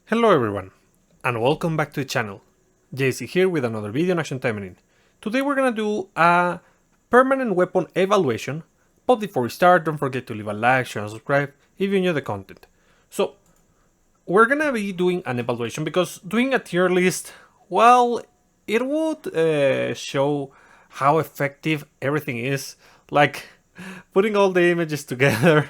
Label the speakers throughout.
Speaker 1: Hello everyone, and welcome back to the channel. JC here with another video on Action Taimanin. Today we're gonna do a permanent weapon evaluation, but before we start, don't forget to leave a like, share and subscribe if you enjoy the content. So, we're gonna be doing an evaluation because doing a tier list, well, it would show how effective everything is, like putting all the images together,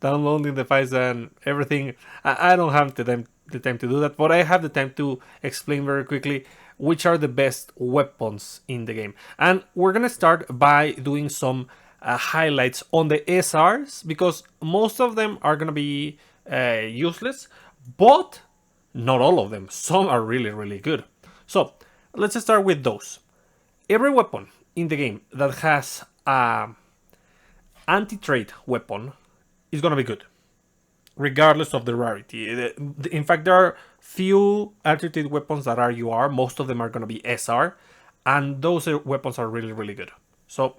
Speaker 1: downloading the files and everything. I don't have the time to do that, but I have the time to explain very quickly which are the best weapons in the game. And we're gonna start by doing some highlights on the SRs because most of them are gonna be useless, but not all of them. Some are really good. So let's start with those. Every weapon in the game that has a anti-trade weapon is gonna be good, regardless of the rarity. In fact, there are few anti-trade weapons that are UR. Most of them are gonna be SR, and those weapons are really good. So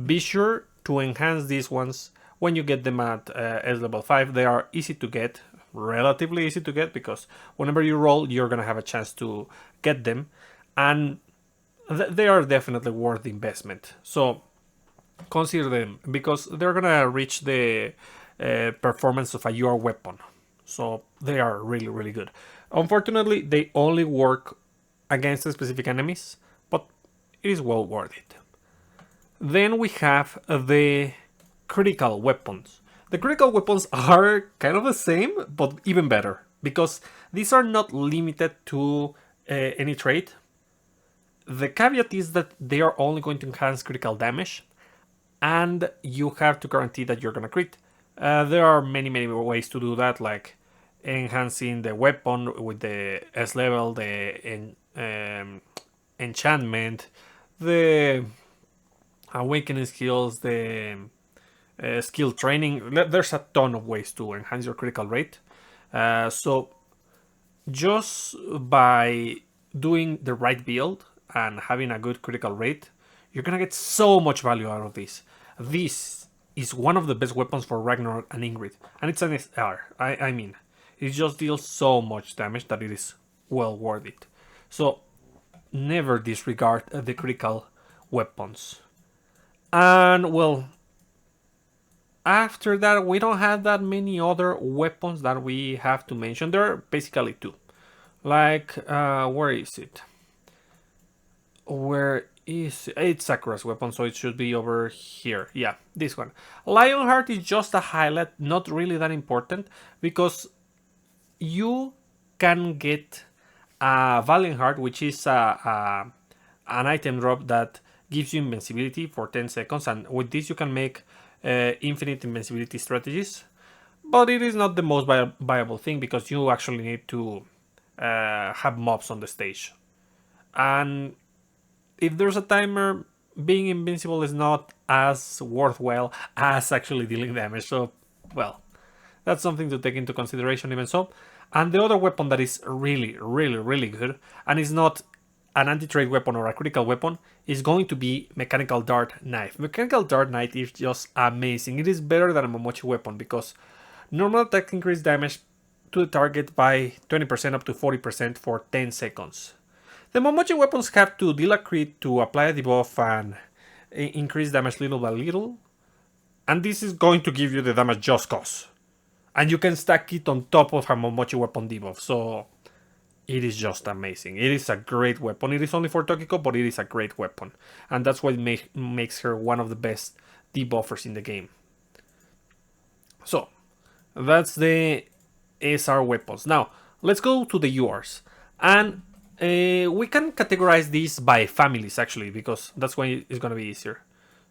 Speaker 1: be sure to enhance these ones when you get them at S level 5. They are easy to get, relatively easy to get, because whenever you roll, you're gonna have a chance to get them, and they are definitely worth the investment. So consider them because they're gonna reach the performance of a UR weapon. So they are really good. Unfortunately, they only work against specific enemies, but it is well worth it. Then we have the critical weapons. The critical weapons are kind of the same, but even better, because these are not limited to any trait. The caveat is that they are only going to enhance critical damage, and you have to guarantee that you're gonna crit. There are many ways to do that, like enhancing the weapon with the S level, the enchantment, the awakening skills, the skill training. There's a ton of ways to enhance your critical rate. So just by doing the right build and having a good critical rate, you're gonna get so much value out of this. This is one of the best weapons for Ragnarok and Ingrid, and it's an SR. I mean, it just deals so much damage that it is well worth it. So never disregard the critical weapons. And well, after that, we don't have that many other weapons that we have to mention. There are basically two. Like, where is it? Where is it's Sakura's weapon, so it should be over here. Yeah, this one. Lionheart is just a highlight, not really that important, because you can get a Valiant Heart, which is an item drop that gives you invincibility for 10 seconds, and with this you can make infinite invincibility strategies. But it is not the most viable thing because you actually need to have mobs on the stage. And if there's a timer, being invincible is not as worthwhile as actually dealing damage. So, well, that's something to take into consideration even so. And the other weapon that is really good, and is not an anti-trade weapon or a critical weapon, is going to be Mechanical Dart Knife. Mechanical Dart Knife is just amazing. It is better than a Momochi weapon because normal attack increase damage to the target by 20% up to 40% for 10 seconds. The Momochi weapons have to deal a crit to apply a debuff and increase damage little by little. And this is going to give you the damage just cause. And you can stack it on top of a Momochi weapon debuff. So it is just amazing. It is a great weapon. It is only for Tokiko, but it is a great weapon. And that's what makes her one of the best debuffers in the game. So that's the SR weapons. Now let's go to the URs. And we can categorize these by families actually, because that's why it's gonna be easier.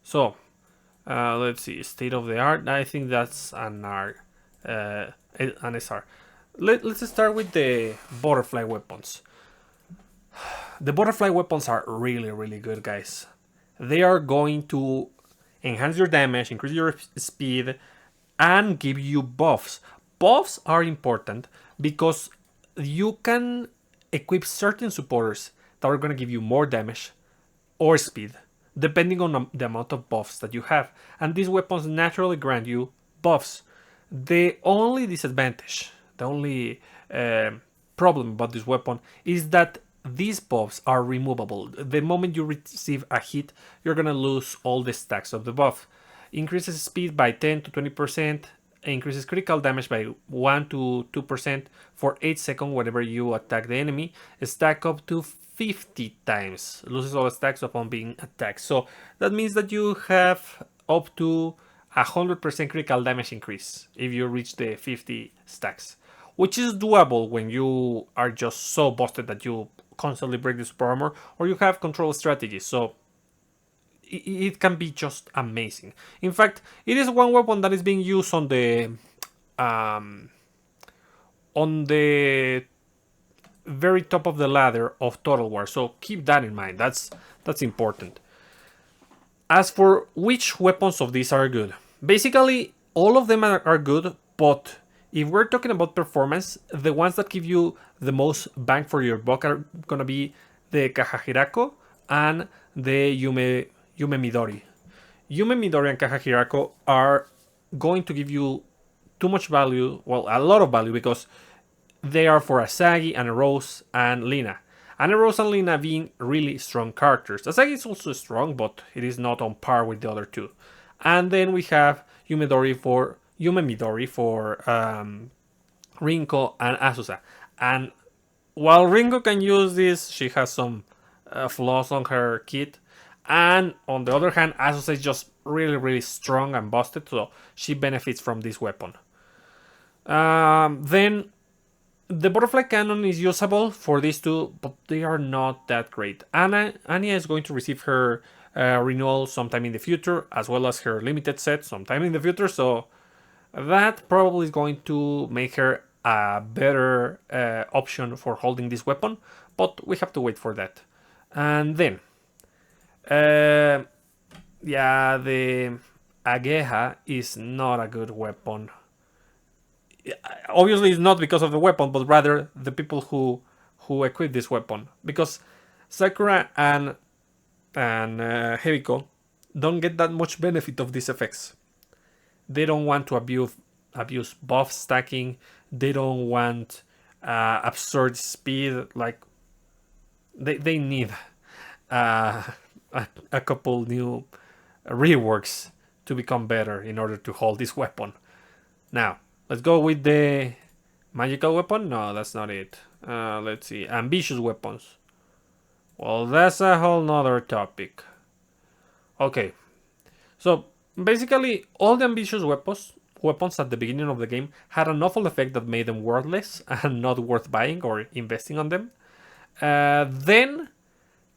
Speaker 1: So let's see, state of the art. I think that's an SR. Let's start with the butterfly weapons. The butterfly weapons are really good, guys. They are going to enhance your damage, increase your speed, and give you buffs. Buffs are important because you can equip certain supporters that are going to give you more damage or speed, depending on the amount of buffs that you have. And these weapons naturally grant you buffs. The only disadvantage problem about this weapon is that these buffs are removable. The moment you receive a hit, you're gonna lose all the stacks of the buff. Increases speed by 10 to 20%, increases critical damage by 1 to 2% for 8 seconds whenever you attack the enemy, stack up to 50 times, loses all stacks upon being attacked. So that means that you have up to 100% critical damage increase if you reach the 50 stacks, which is doable when you are just so busted that you constantly break the super armor or you have control strategies. So it can be just amazing. In fact, it is one weapon that is being used on the very top of the ladder of Total War. So keep that in mind. That's important. As for which weapons of these are good, basically all of them are good, but if we're talking about performance, the ones that give you the most bang for your buck are gonna be the Kahahirako and the Yume Midori. Yume Midori and Kahahirako are going to give you too much value, well, a lot of value, because they are for Asagi and Rose and Lina. And Rose and Lina being really strong characters. Asagi is also strong, but it is not on par with the other two. And then we have Yume Midori for Rinko and Asusa. And while Rinko can use this, she has some flaws on her kit. And on the other hand, Asusa is just really strong and busted, so she benefits from this weapon. Then the butterfly cannon is usable for these two, but they are not that great. Anya is going to receive her renewal sometime in the future, as well as her limited set sometime in the future, so that probably is going to make her a better option for holding this weapon, but we have to wait for that. And then, yeah, the Ageha is not a good weapon. Obviously, it's not because of the weapon, but rather the people who equip this weapon. Because Sakura and Hibiko don't get that much benefit of these effects. They don't want to abuse buff stacking. They don't want absurd speed. Like they need a couple new reworks to become better in order to hold this weapon. Now, let's go with the magical weapon. No, that's not it. Let's see. Ambitious weapons. Well, that's a whole nother topic. Okay. So, basically, all the ambitious weapons at the beginning of the game had an awful effect that made them worthless and not worth buying or investing on them. Then,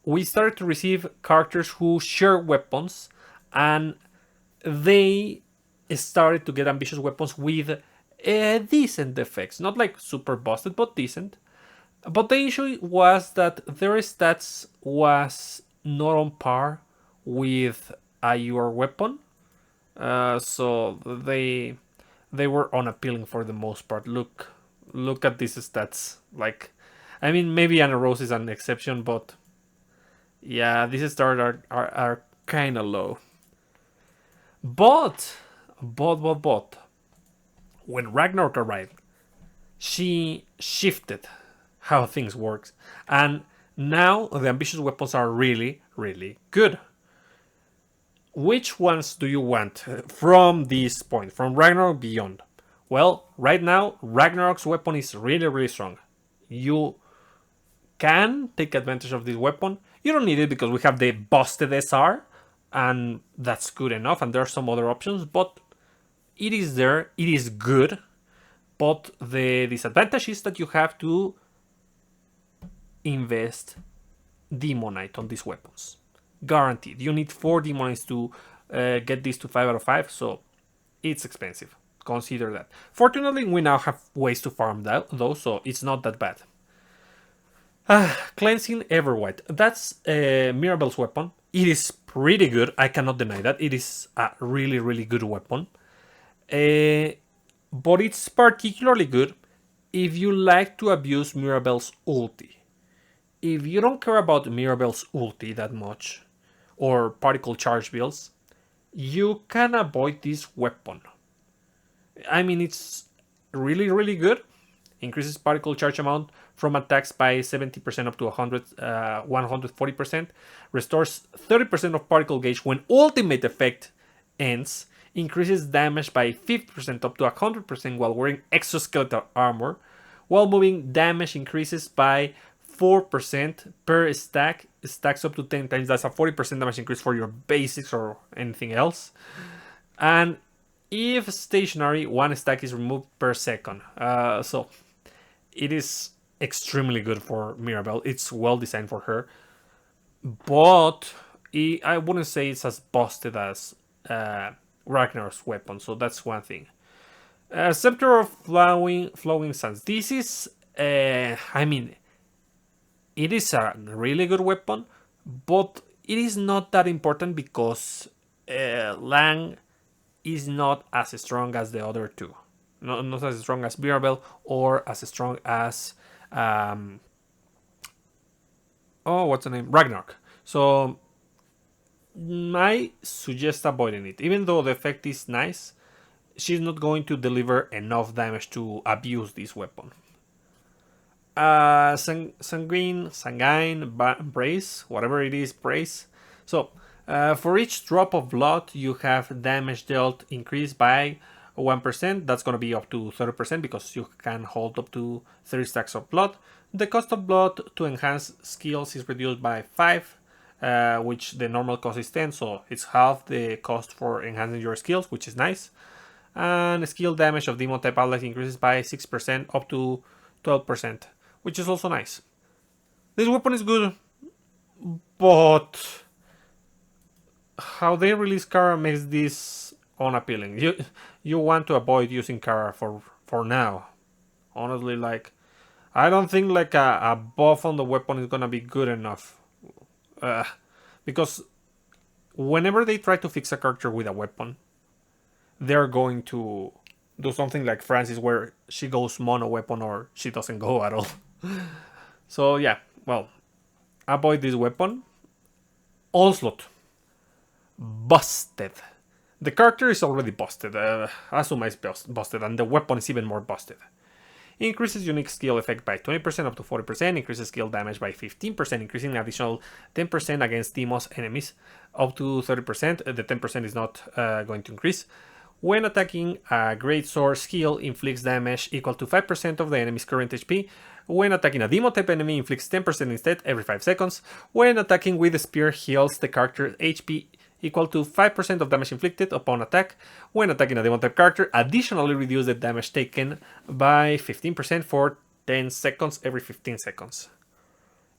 Speaker 1: we started to receive characters who share weapons, and they started to get ambitious weapons with decent effects. Not like super busted, but decent. But the issue was that their stats was not on par with a your weapon. So they were unappealing for the most part. Look at these stats. Like, I mean, maybe Anna Rose is an exception, but yeah, these stats are kind of low. But when Ragnarok arrived, she shifted how things works, and now the ambitious weapons are really good. Which ones do you want from this point, from Ragnarok beyond? Well, right now Ragnarok's weapon is really strong. You can take advantage of this weapon. You don't need it because we have the busted SR, and that's good enough, and there are some other options, but it is there, it is good. But the disadvantage is that you have to invest Demonite on these weapons. Guaranteed. You need 4 Demonites to get this to 5 out of 5, so it's expensive. Consider that. Fortunately, we now have ways to farm that, though, so it's not that bad. Cleansing Everwhite. That's Mirabelle's weapon. It is pretty good. I cannot deny that. It is a really good weapon. But it's particularly good if you like to abuse Mirabelle's ulti. If you don't care about Mirabelle's ulti that much, or particle charge builds, you can avoid this weapon. I mean, it's really good, increases particle charge amount from attacks by 70% up to 140%, restores 30% of particle gauge when ultimate effect ends, increases damage by 50% up to 100% while wearing exoskeletal armor, while moving damage increases by 4% per stack, stacks up to 10 times. That's a 40% damage increase for your basics or anything else. And if stationary, one stack is removed per second. So it is extremely good for Mirabelle. It's well designed for her, but I wouldn't say it's as busted as Ragnar's weapon. So that's one thing. Scepter of Flowing Sands. This is, I mean, it is a really good weapon, but it is not that important because Lang is not as strong as the other two. Not as strong as Mirabelle or as strong as what's the name? Ragnarok. So I suggest avoiding it. Even though the effect is nice, she's not going to deliver enough damage to abuse this weapon. Sanguine, Brace, whatever it is, Brace. So, for each drop of blood, you have damage dealt increased by 1%. That's going to be up to 30% because you can hold up to 30 stacks of blood. The cost of blood to enhance skills is reduced by 5, which the normal cost is 10, so it's half the cost for enhancing your skills, which is nice. And skill damage of demon type allies increases by 6% up to 12%, which is also nice. This weapon is good, but how they release Kara makes this unappealing. You want to avoid using Kara for now. Honestly, like, I don't think like a buff on the weapon is gonna be good enough. Because whenever they try to fix a character with a weapon, they're going to do something like Francis where she goes mono weapon or she doesn't go at all. So yeah, well, avoid this weapon. Onslaught. Busted. The character is already busted. Asuma is busted and the weapon is even more busted. Increases unique skill effect by 20% up to 40%, increases skill damage by 15%, increasing additional 10% against Deimos enemies up to 30%. The 10% is not going to increase. When attacking, a Great Sword skill inflicts damage equal to 5% of the enemy's current HP. When attacking a Demon type enemy, inflicts 10% instead every 5 seconds. When attacking with a spear, heals the character's HP equal to 5% of damage inflicted upon attack. When attacking a Demon type character, additionally reduce the damage taken by 15% for 10 seconds every 15 seconds.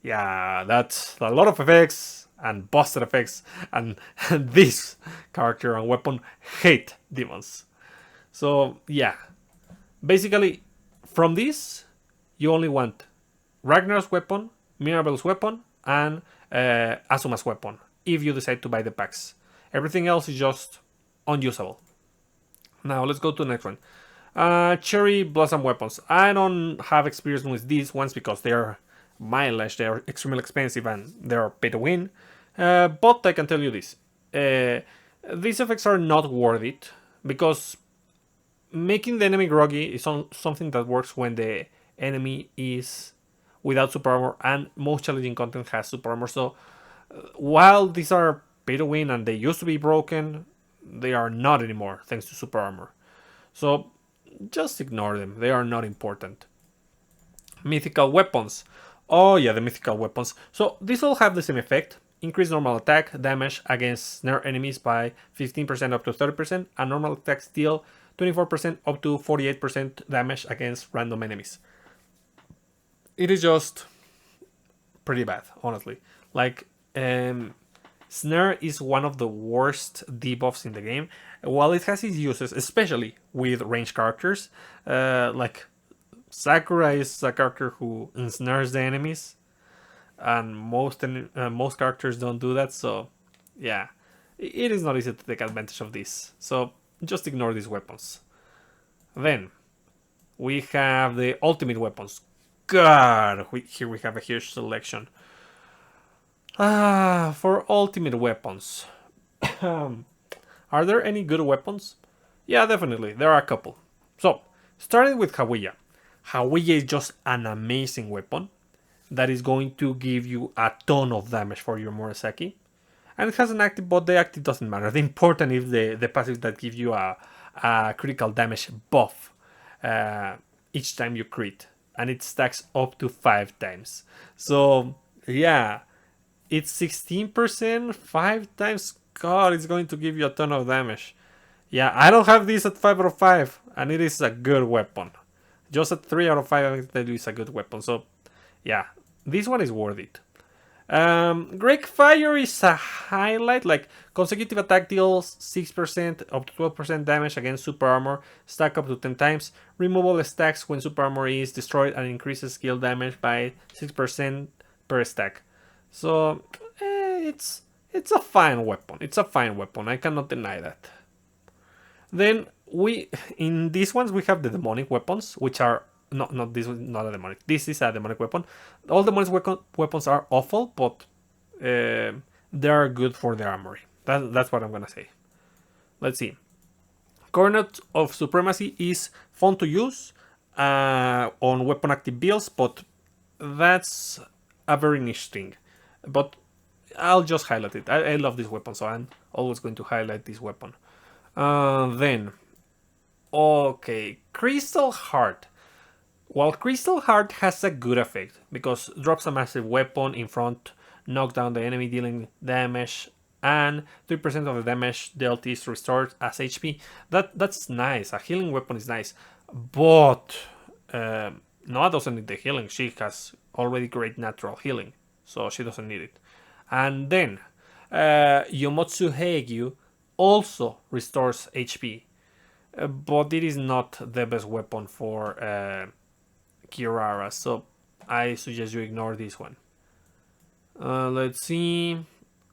Speaker 1: Yeah, that's a lot of effects and busted effects, and this character and weapon hate demons. So yeah, basically from this you only want Ragnar's weapon, Mirabelle's weapon, and Asuma's weapon if you decide to buy the packs. Everything else is just unusable. Now let's go to the next one. Cherry Blossom weapons. I don't have experience with these ones because they're mileage, they're extremely expensive and they're pay to win. But I can tell you this. These effects are not worth it because making the enemy groggy is something that works when the enemy is without super armor and most challenging content has super armor. So while these are pay to win and they used to be broken, they are not anymore thanks to super armor. So just ignore them. They are not important. Mythical weapons. Oh yeah, the mythical weapons. So these all have the same effect. Increase normal attack damage against snare enemies by 15% up to 30%, and normal attacks deal 24% up to 48% damage against random enemies. It is just pretty bad, honestly. Like, snare is one of the worst debuffs in the game. While it has its uses, especially with ranged characters, like Sakura is a character who ensnares the enemies, and most characters don't do that. So yeah, it is not easy to take advantage of this. So just ignore these weapons. Then we have the ultimate weapons. God, here we have a huge selection. For ultimate weapons, are there any good weapons? Yeah, definitely, there are a couple. So starting with Kaguya. Hawiye is just an amazing weapon that is going to give you a ton of damage for your Murasaki. And it has an active, but the active doesn't matter. The important is the passive that gives you a critical damage buff each time you crit. And it stacks up to 5 times. So, yeah, it's 16%, 5 times. God, it's going to give you a ton of damage. Yeah, I don't have this at 5 out of 5, and it is a good weapon. Just at 3 out of 5, I think that is a good weapon. So, yeah, this one is worth it. Great Fire is a highlight, like consecutive attack deals 6% up to 12% damage against super armor, stack up to 10 times. Removal stacks when super armor is destroyed and increases skill damage by 6% per stack. So it's a fine weapon. It's a fine weapon. I cannot deny that. Then in these ones we have the demonic weapons, which are not this is not a demonic. This is a demonic weapon. All demonic weapons are awful, but they are good for the armory. That's what I'm gonna say. Let's see. Coronet of Supremacy is fun to use on weapon active builds, but that's a very niche thing. But I'll just highlight it. I love this weapon, so I'm always going to highlight this weapon. Then, okay, Crystal Heart. While Crystal Heart has a good effect, because it drops a massive weapon in front, knock down the enemy dealing damage, and 3% of the damage dealt is restored as HP. That's nice. A healing weapon is nice. But Noah doesn't need the healing. She has already great natural healing, so she doesn't need it. And then Yomotsu Heigyu also restores HP, but it is not the best weapon for Kirara, so I suggest you ignore this one. Let's see.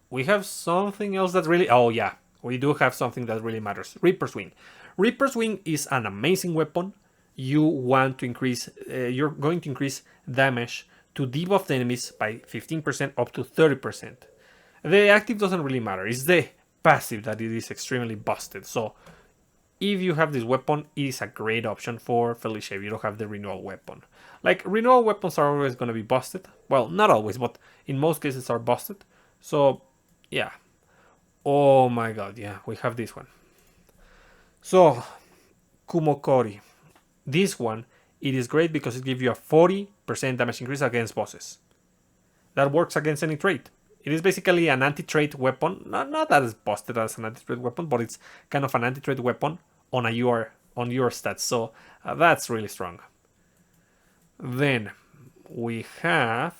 Speaker 1: We have something else that really... Oh yeah, we do have something that really matters. Reaper's Wing. Reaper's Wing is an amazing weapon. You want to increase... you're going to increase damage to debuffed enemies by 15% up to 30%. The active doesn't really matter. It's the passive that it is extremely busted. So if you have this weapon, it is a great option for Felicia if you don't have the Renewal weapon. Like, Renewal weapons are always going to be busted. Well, not always, but in most cases are busted. So, yeah. Oh my god, yeah, we have this one. So, Kumokori. This one, it is great because it gives you a 40% damage increase against bosses. That works against any trait. It is basically an anti-trait weapon. Not as busted as an anti-trait weapon, but it's kind of an anti-trait weapon on your stats. So that's really strong. Then we have...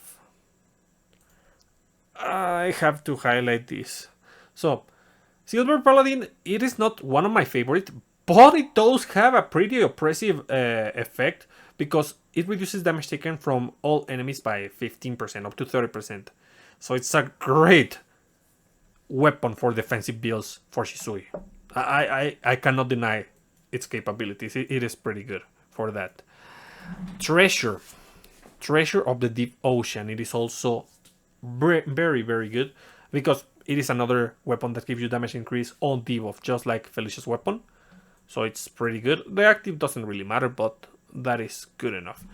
Speaker 1: I have to highlight this. So, Silver Paladin, it is not one of my favorite, but it does have a pretty oppressive effect because it reduces damage taken from all enemies by 15%, up to 30%. So it's a great weapon for defensive builds for Shisui. I cannot deny its capabilities. It is pretty good for that. Treasure of the Deep Ocean. It is also very, very good because it is another weapon that gives you damage increase on debuff, just like Felicia's weapon. So it's pretty good. The active doesn't really matter, but that is good enough.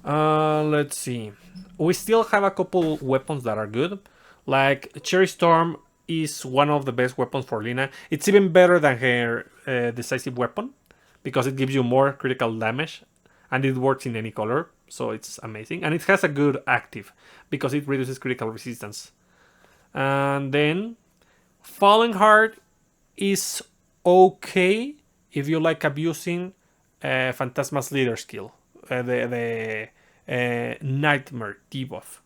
Speaker 1: Let's see. We still have a couple weapons that are good. Like Cherry Storm is one of the best weapons for Lina. It's even better than her Decisive weapon because it gives you more critical damage and it works in any color. So it's amazing. And it has a good active because it reduces critical resistance. And then Falling Heart is okay if you like abusing Phantasma's leader skill. The Nightmare debuff.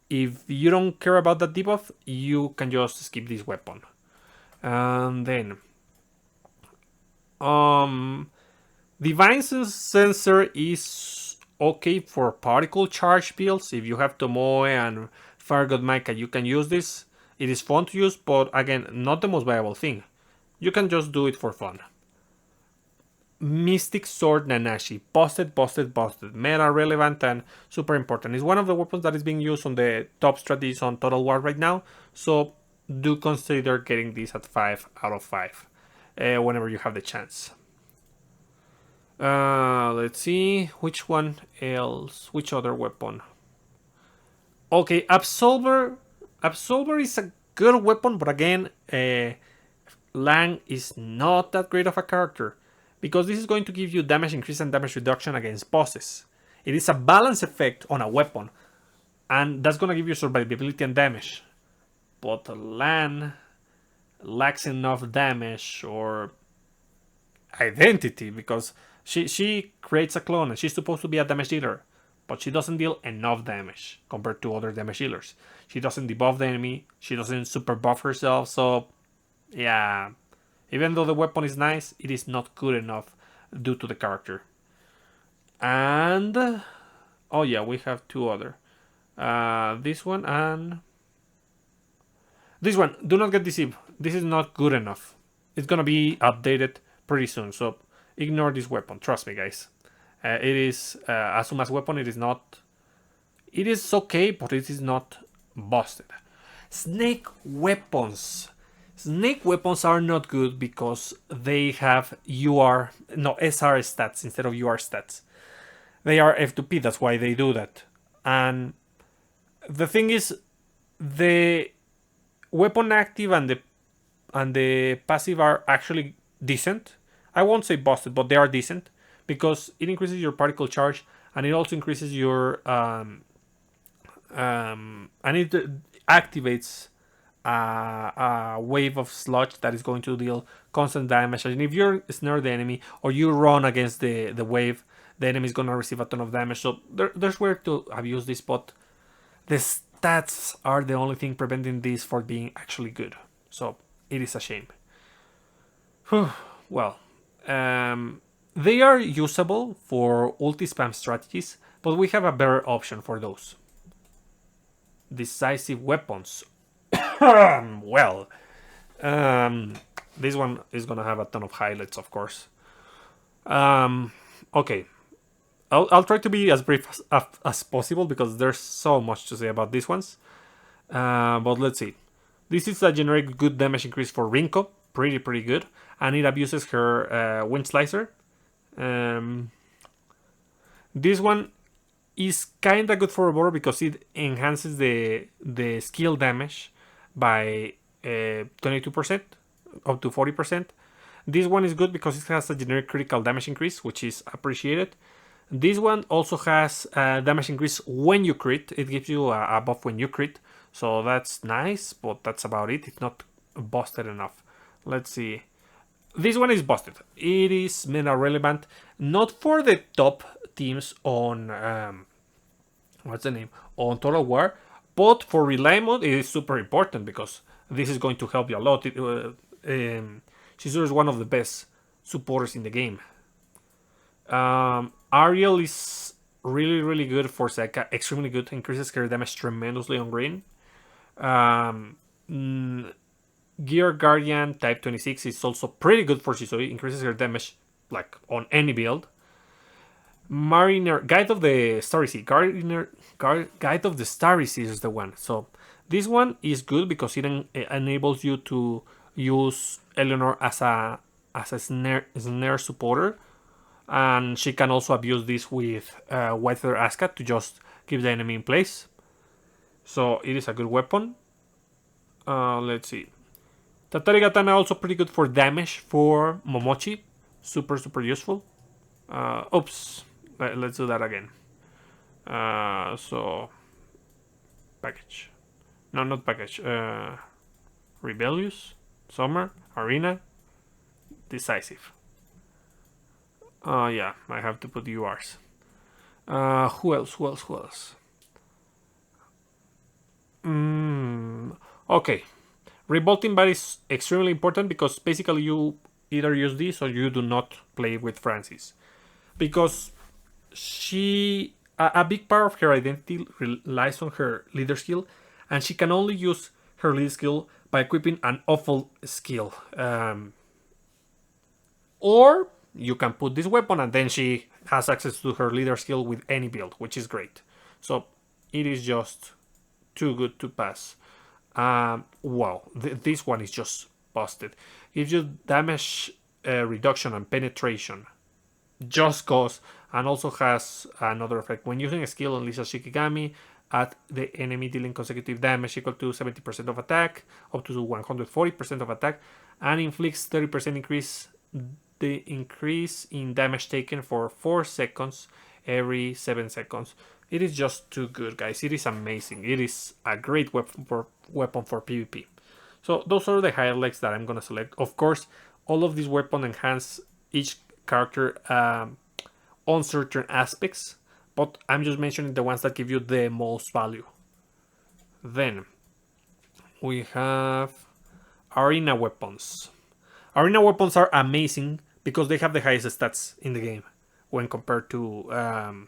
Speaker 1: If you don't care about that debuff, you can just skip this weapon. And then Divine Sensor is okay for particle charge builds. If you have Tomoe and Fire God Micah, you can use this. It is fun to use, but again, not the most viable thing. You can just do it for fun. Mystic Sword Nanashi. Busted. Meta relevant and super important. It's one of the weapons that is being used on the top strategies on Total War right now. So do consider getting this at 5 out of 5 whenever you have the chance. Let's see, which one else? Which other weapon? Okay, Absolver. Absolver is a good weapon, but again, Lang is not that great of a character because this is going to give you damage increase and damage reduction against bosses. It is a balance effect on a weapon, and that's going to give you survivability and damage. But Lan lacks enough damage or identity because she creates a clone and she's supposed to be a damage dealer, but she doesn't deal enough damage compared to other damage dealers. She doesn't debuff the enemy, she doesn't super buff herself, so yeah, even though the weapon is nice, it is not good enough due to the character. And oh yeah, we have two other. This one and this one. Do not get deceived. This is not good enough. It's gonna be updated pretty soon, so ignore this weapon. Trust me, guys. It is Asuma's weapon. It is not. It is okay, but it is not busted. Snake weapons. Snake weapons are not good because they have SR stats instead of UR stats. They are F2P, that's why they do that. And the thing is, the weapon active and the passive are actually decent. I won't say busted, but they are decent because it increases your particle charge and it also increases your and it activates a wave of sludge that is going to deal constant damage. And if you snare the enemy or you run against the wave, the enemy is going to receive a ton of damage. So there's where to abuse this, but the stats are the only thing preventing this for being actually good. So it is a shame. Well, they are usable for ulti spam strategies, but we have a better option for those. Decisive weapons. Well, this one is gonna have a ton of highlights, of course. Okay, I'll try to be as brief as possible because there's so much to say about these ones. But let's see. This is a generic good damage increase for Rinko, pretty good, and it abuses her Wind Slicer. This one is kinda good for Oboro because it enhances the skill damage by 22% up to 40%. This one is good because it has a generic critical damage increase, which is appreciated. This one also has damage increase when you crit. It gives you a buff when you crit, so that's nice, but that's about it. It's not busted enough. Let's see. This one is busted. It is meta relevant, not for the top teams on what's the name, on Total War, but for relay mode it is super important because this is going to help you a lot. Shizuru is one of the best supporters in the game. Ariel is really good for Zeka, extremely good, increases her damage tremendously on green. Gear Guardian type 26 is also pretty good for Shisui, increases her damage like on any build. Mariner, Guide of the Starry Sea. Guide of the Starry Sea is the one. So this one is good because it enables you to use Eleanor as a snare supporter, and she can also abuse this with White Feather Asuka to just keep the enemy in place. So it is a good weapon. Let's see. Tatari Katana also pretty good for damage for Momochi. Super useful. Oops. Let's do that again. So package. No, not package. Rebellious, Summer, Arena, Decisive. Yeah, I have to put URs. Who else? Okay. Revolting Bat is extremely important because basically you either use this or you do not play with Francis. Because a big part of her identity relies on her leader skill, and she can only use her leader skill by equipping an awful skill. Or you can put this weapon and then she has access to her leader skill with any build, which is great. So it is just too good to pass. Wow, this one is just busted. Gives you damage reduction and penetration just cause, and also has another effect. When using a skill on Lisa Shikigami, at the enemy dealing consecutive damage equal to 70% of attack, up to 140% of attack, and inflicts 30% increase the increase in damage taken for 4 seconds every 7 seconds. It is just too good, guys. It is amazing. It is a great weapon for PvP. So those are the highlights that I'm gonna select. Of course, all of these weapons enhance each character on certain aspects, but I'm just mentioning the ones that give you the most value. Then we have arena weapons. Arena weapons are amazing because they have the highest stats in the game when compared to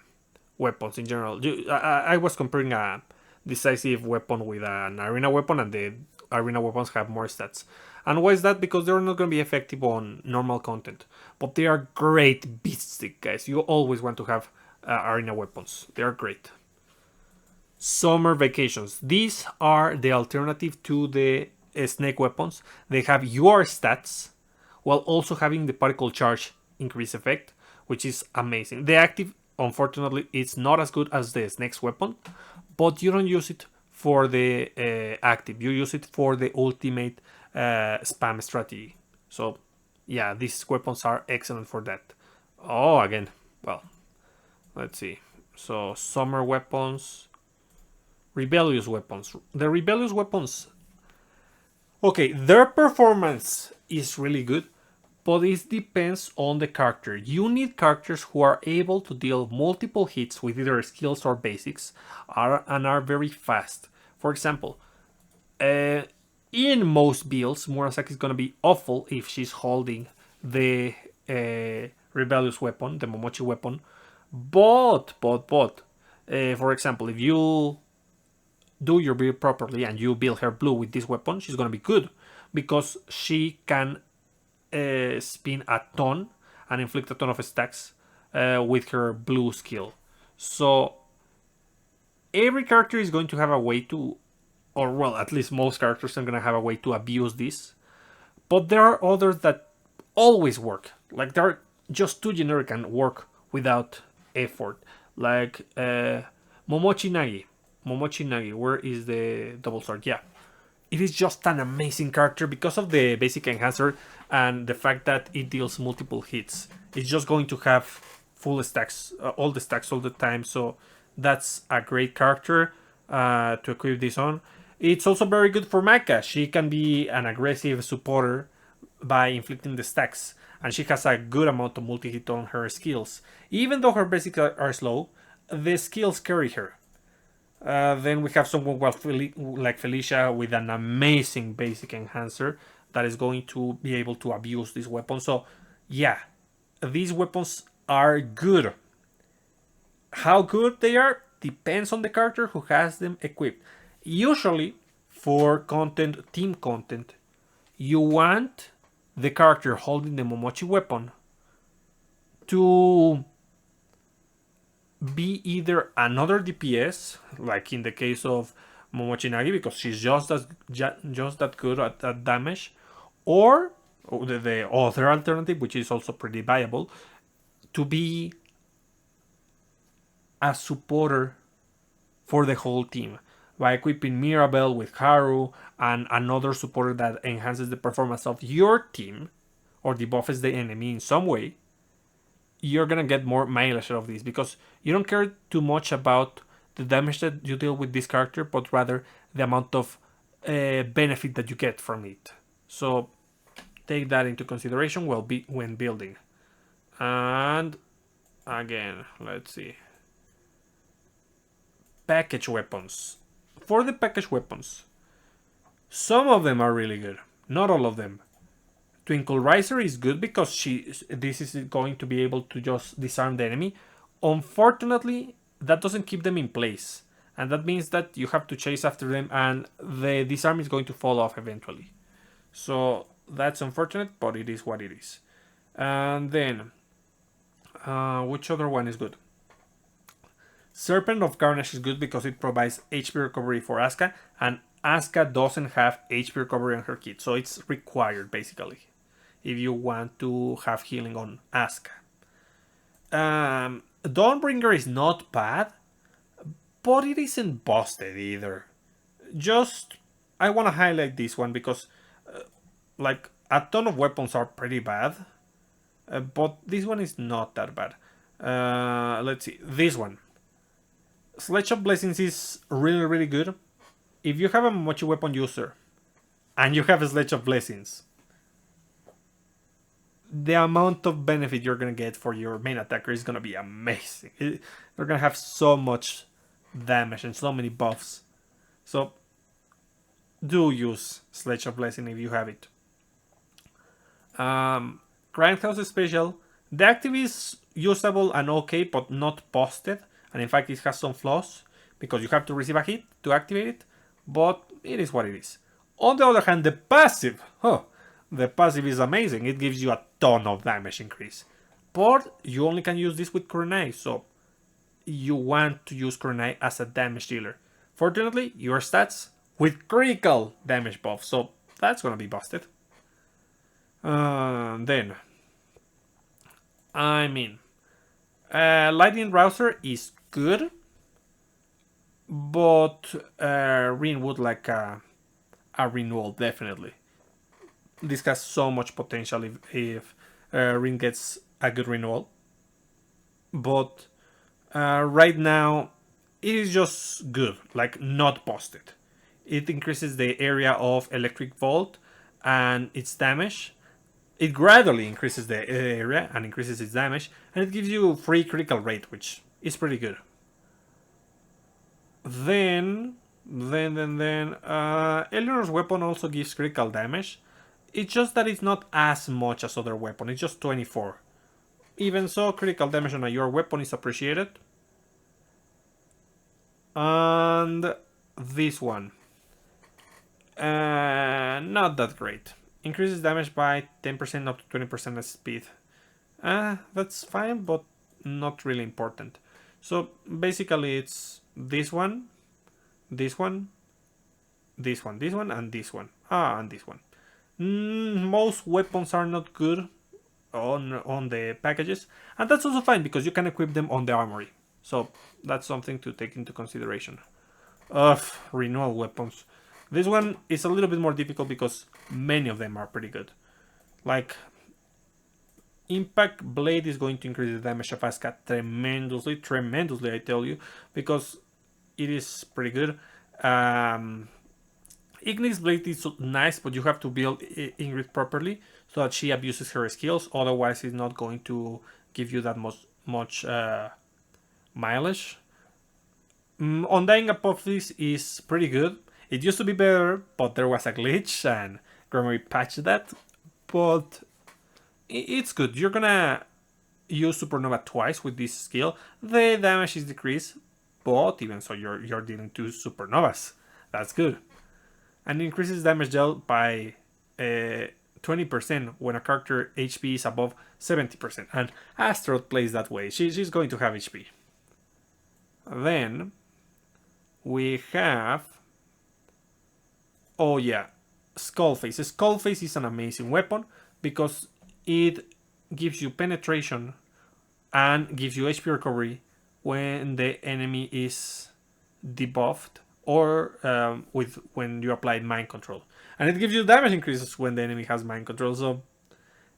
Speaker 1: weapons in general. I was comparing a decisive weapon with an arena weapon, and the arena weapons have more stats. And why is that? Because they're not going to be effective on normal content, but they are great beat stick, guys. You always want to have arena weapons. They are great. Summer vacations. These are the alternative to the snake weapons. They have your stats while also having the particle charge increase effect, which is amazing. The active, unfortunately, is not as good as the snake's weapon, but you don't use it for the active. You use it for the ultimate spam strategy. So yeah, these weapons are excellent for that. Oh, again, well, let's see. So summer weapons, rebellious weapons. The rebellious weapons, okay, their performance is really good, but it depends on the character. You need characters who are able to deal multiple hits with either skills or basics and are very fast. For example, in most builds, Murasaki is going to be awful if she's holding the rebellious weapon, the Momochi weapon. But, for example, if you do your build properly and you build her blue with this weapon, she's going to be good because she can spin a ton and inflict a ton of stacks with her blue skill. So every character is going to have a way to, or well, at least most characters are going to have a way to abuse this. But there are others that always work. Like they're just too generic and work without effort. Like Momochi Nagi. Momochi Nagi, where is the double sword? Yeah. It is just an amazing character because of the basic enhancer and the fact that it deals multiple hits. It's just going to have full stacks, all the stacks all the time. So that's a great character to equip this on. It's also very good for Maka. She can be an aggressive supporter by inflicting the stacks, and she has a good amount of multi-hit on her skills. Even though her basics are slow, the skills carry her. Then we have someone like Felicia with an amazing basic enhancer that is going to be able to abuse this weapon. So yeah, these weapons are good. How good they are depends on the character who has them equipped. Usually for content, team content, you want the character holding the Momochi weapon to be either another DPS, like in the case of Momochi Nagi, because she's just that good at damage, or the other alternative, which is also pretty viable, to be a supporter for the whole team by equipping Mirabelle with Haru and another supporter that enhances the performance of your team or debuffs the enemy in some way. You're gonna get more mileage out of this because you don't care too much about the damage that you deal with this character, but rather the amount of benefit that you get from it. So take that into consideration when building. And again, let's see. Package weapons. For the package weapons, some of them are really good. Not all of them. Twinkle Riser is good because this is going to be able to just disarm the enemy. Unfortunately, that doesn't keep them in place. And that means that you have to chase after them and the disarm is going to fall off eventually. So that's unfortunate, but it is what it is. And then, which other one is good? Serpent of Carnage is good because it provides HP recovery for Asuka, and Asuka doesn't have HP recovery on her kit, so it's required basically if you want to have healing on Asuka. Dawnbringer is not bad, but it isn't busted either. Just, I want to highlight this one because, like, a ton of weapons are pretty bad, but this one is not that bad. Let's see, this one. Sledge of Blessings is really, really good. If you have a Mochi weapon user and you have a Sledge of Blessings, the amount of benefit you're gonna get for your main attacker is gonna be amazing. They're gonna have so much damage and so many buffs. So do use Sledge of Blessing if you have it. Grindhouse Special. The active is usable and okay, but not busted. And in fact, it has some flaws because you have to receive a hit to activate it. But it is what it is. On the other hand, the passive. The passive is amazing. It gives you a ton of damage increase. But you only can use this with Kurenai, so you want to use Kurenai as a damage dealer. Fortunately, your stats with critical damage buff, so that's gonna be busted. Then, I mean, Lightning Rouser is good, but Rin would like a Renewal, definitely. This has so much potential if Rin gets a good Renewal. But right now, it is just good, like not busted. It increases the area of Electric Volt and its damage. It gradually increases the area and increases its damage, and it gives you free critical rate, which is pretty good. Then Eleanor's weapon also gives critical damage. It's just that it's not as much as other weapon. It's just 24. Even so, critical damage on your weapon is appreciated. And this one, not that great. Increases damage by 10% up to 20% at speed. That's fine, but not really important. So basically it's this one, this one, this one, this one, and this one. And this one. Most weapons are not good on the packages, and that's also fine because you can equip them on the armory. So that's something to take into consideration. Renewal weapons. This one is a little bit more difficult because many of them are pretty good. Like, Impact Blade is going to increase the damage of Asuka tremendously, I tell you, because it is pretty good. Ignis Blade is nice, but you have to build Ingrid properly so that she abuses her skills. Otherwise, it's not going to give you that much mileage. Undying Apophis is pretty good. It used to be better, but there was a glitch and Gremory patched that. But it's good. You're gonna use Supernova twice with this skill. The damage is decreased, but even so, you're dealing 2 Supernovas. That's good. And increases damage dealt by 20% when a character HP is above 70%. And Astaroth plays that way. She's going to have HP. Then we have... oh yeah, Skullface. Skullface is an amazing weapon because it gives you penetration and gives you HP recovery when the enemy is debuffed or when you apply mind control. And it gives you damage increases when the enemy has mind control. So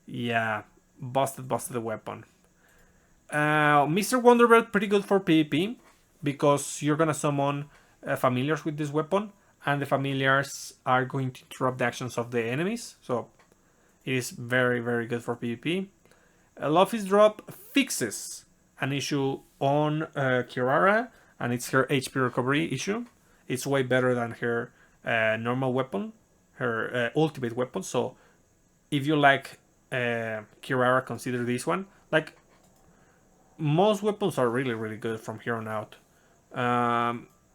Speaker 1: yeah, busted the weapon. Mr. Wonderbird, pretty good for PvP because you're gonna summon familiars with this weapon, and the familiars are going to interrupt the actions of the enemies. So it is very, very good for PvP. Luffy's drop fixes an issue on Kirara, and it's her HP recovery issue. It's way better than her normal weapon, her ultimate weapon. So if you like Kirara, consider this one. Like, most weapons are really, really good from here on out.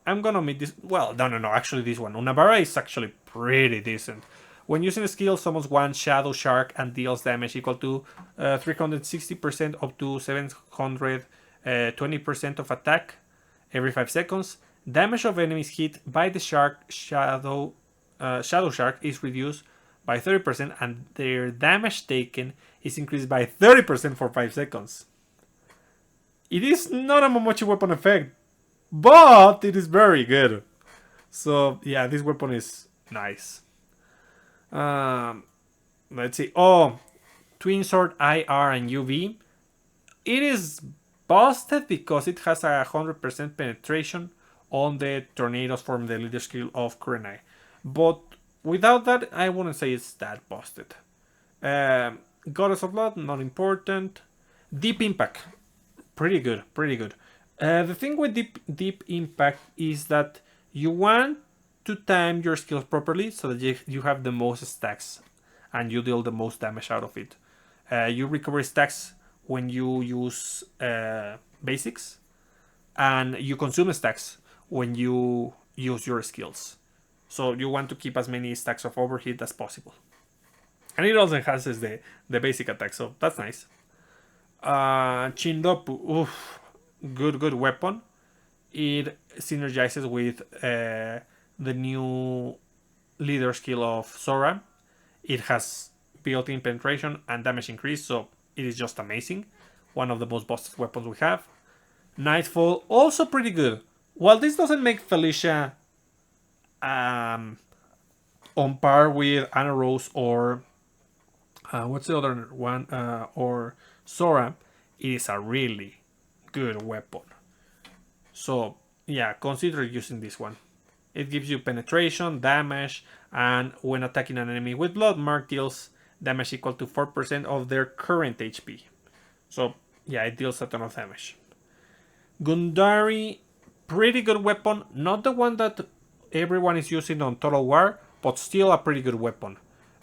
Speaker 1: I'm gonna omit this. Well, no. Actually, this one. Unabara is actually pretty decent. When using a skill, summons one Shadow Shark and deals damage equal to 360% up to 720% of attack every 5 seconds. Damage of enemies hit by the Shadow Shark is reduced by 30%, and their damage taken is increased by 30% for 5 seconds. It is not a Momochi weapon effect, but it is very good. So yeah, this weapon is nice. Um, let's see. Oh, Twin Sword IR and UV. It is busted because it has 100% penetration on the tornadoes from the leader skill of Kurenai. But without that, I wouldn't say it's that busted. Goddess of Blood, not important. Deep Impact, pretty good, pretty good. The thing with deep Impact is that you want to time your skills properly so that you have the most stacks and you deal the most damage out of it. You recover stacks when you use basics, and you consume stacks when you use your skills. So you want to keep as many stacks of overheat as possible. And it also enhances the basic attack, so that's nice. Chindopu, oof, good weapon. It synergizes with the new leader skill of Sora. It has built-in penetration and damage increase, so it is just amazing. One of the most busted weapons we have. Nightfall, also pretty good. While this doesn't make Felicia on par with Anna Rose or what's the other one? Or Sora, it is a really good weapon. So yeah, consider using this one. It gives you penetration, damage, and when attacking an enemy with Blood Mark deals damage equal to 4% of their current HP. So yeah, it deals a ton of damage. Gundari, pretty good weapon. Not the one that everyone is using on Total War, but still a pretty good weapon.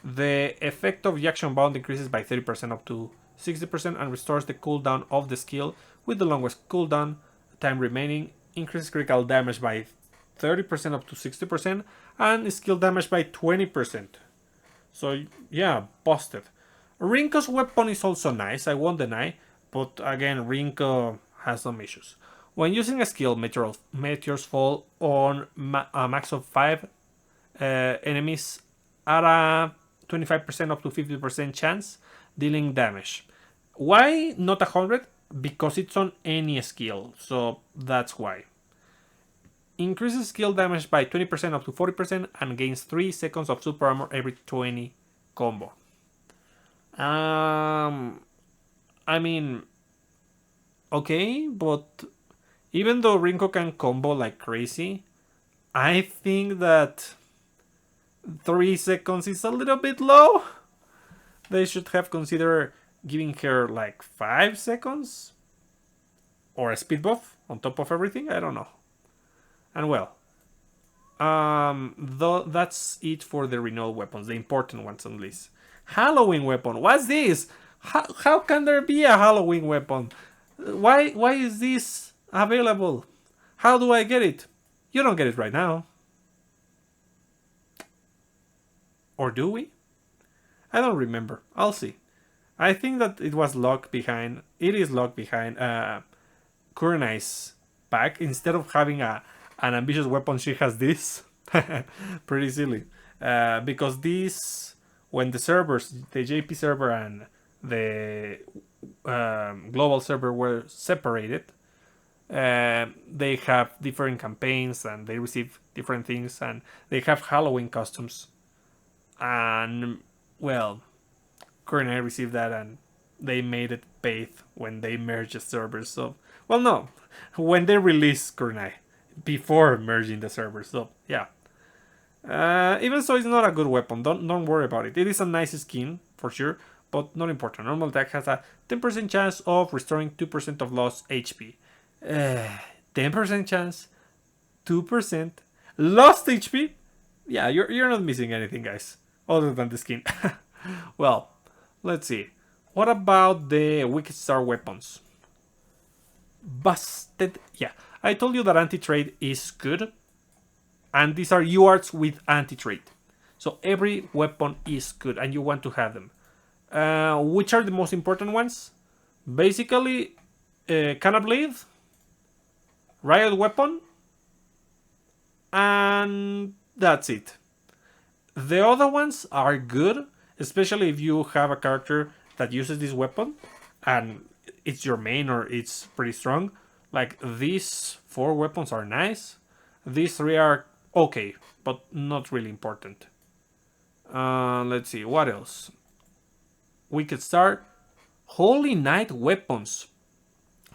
Speaker 1: The effect of the action bound increases by 30% up to 60% and restores the cooldown of the skill with the longest cooldown time remaining. Increases critical damage by 30% up to 60% and skill damage by 20%. So yeah, busted. Rinko's weapon is also nice, I won't deny, but again, Rinko has some issues. When using a skill, meteors fall on a max of 5 enemies at a 25% up to 50% chance, dealing damage. Why not 100? Because it's on any skill, so that's why. Increases skill damage by 20% up to 40% and gains 3 seconds of super armor every 20 combo. I mean, okay, but even though Rinko can combo like crazy, I think that 3 seconds is a little bit low. They should have considered giving her like 5 seconds or a speed buff on top of everything. I don't know. And well, that's it for the Renewal weapons, the important ones at least. Halloween weapon, what's this? How can there be a Halloween weapon? Why is this available? How do I get it? You don't get it right now. Or do we? I don't remember. I'll see. I think that it was locked behind. It is locked behind Kurenai's pack. Instead of having an ambitious weapon, she has this. Pretty silly. Because this, when the servers, the JP server and the global server were separated, they have different campaigns and they receive different things and they have Halloween costumes. And well, Kurenai received that and they made it bathe when they merged the servers. So, well, no, when they released Kurenai before merging the servers. So yeah, even so, it's not a good weapon. Don't worry about it. It is a nice skin for sure, but not important. Normal attack has a 10% chance of restoring 2% of lost HP. 10% chance, 2% lost HP. Yeah, you're not missing anything, guys, other than the skin. Well, let's see. What about the Wicked Star weapons? Busted. Yeah, I told you that anti-trade is good. And these are UARTs with anti-trade. So every weapon is good and you want to have them. Which are the most important ones? Basically, Canna Blade, Riot Weapon, and that's it. The other ones are good, especially if you have a character that uses this weapon and it's your main or it's pretty strong. Like these 4 weapons are nice. These 3 are okay, but not really important. Let's see, what else? We could start Holy Knight weapons.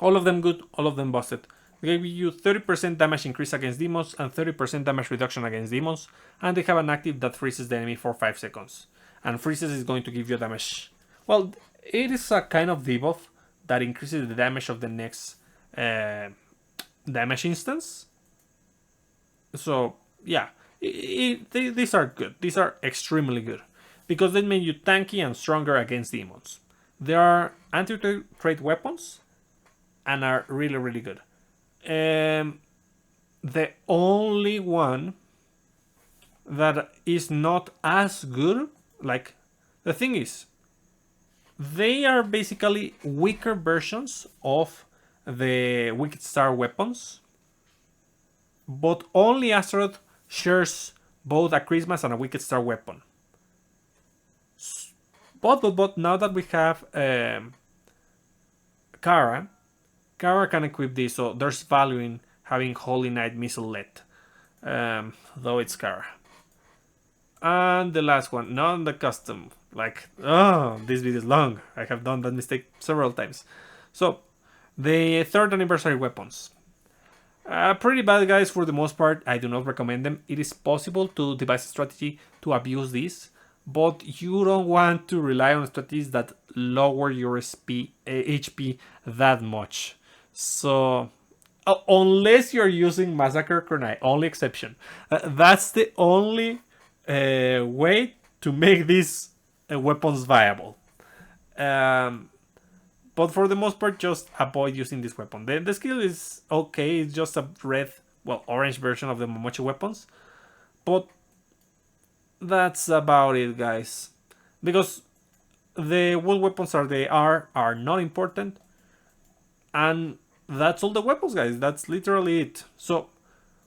Speaker 1: All of them good, all of them busted. They give you 30% damage increase against demons and 30% damage reduction against demons, and they have an active that freezes the enemy for 5 seconds. And freezes is going to give you damage. Well, it is a kind of debuff that increases the damage of the next damage instance. So, yeah, these are good. These are extremely good. Because they make you tanky and stronger against demons. They are anti-trait weapons and are really, really good. The only one that is not as good, like, the thing is, they are basically weaker versions of the Wicked Star weapons, but only Astaroth shares both a Christmas and a Wicked Star weapon. But now that we have Kara can equip this, so there's value in having Holy Knight Missile Let, though it's Kara. And the last one, not the custom. Like, oh, this video is long. I have done that mistake several times. So, the 3rd anniversary weapons. Pretty bad, guys, for the most part. I do not recommend them. It is possible to devise a strategy to abuse these, but you don't want to rely on strategies that lower your HP that much. So, unless you're using Massacre Kunai, only exception. That's the only way to make these weapons viable. But for the most part, just avoid using this weapon. The skill is okay, it's just a red, well, orange version of the Momochi weapons. But that's about it, guys. Because the what weapons are not important. And that's all the weapons, guys. That's literally it. So,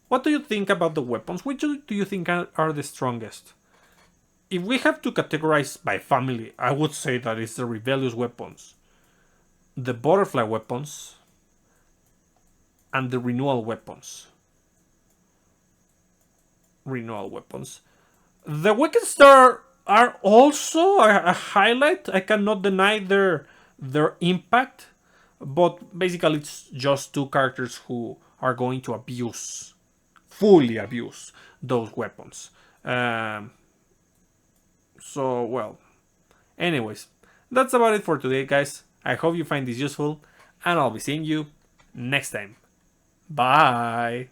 Speaker 1: what do you think about the weapons? Which do you think are the strongest? If we have to categorize by family, I would say that it's the Rebellious weapons, the Butterfly weapons, and the Renewal weapons. The Wicked Star are also a highlight. I cannot deny their impact, but basically it's just 2 characters who are going to fully abuse those weapons. So, well, anyways, that's about it for today, guys. I hope you find this useful, and I'll be seeing you next time. Bye!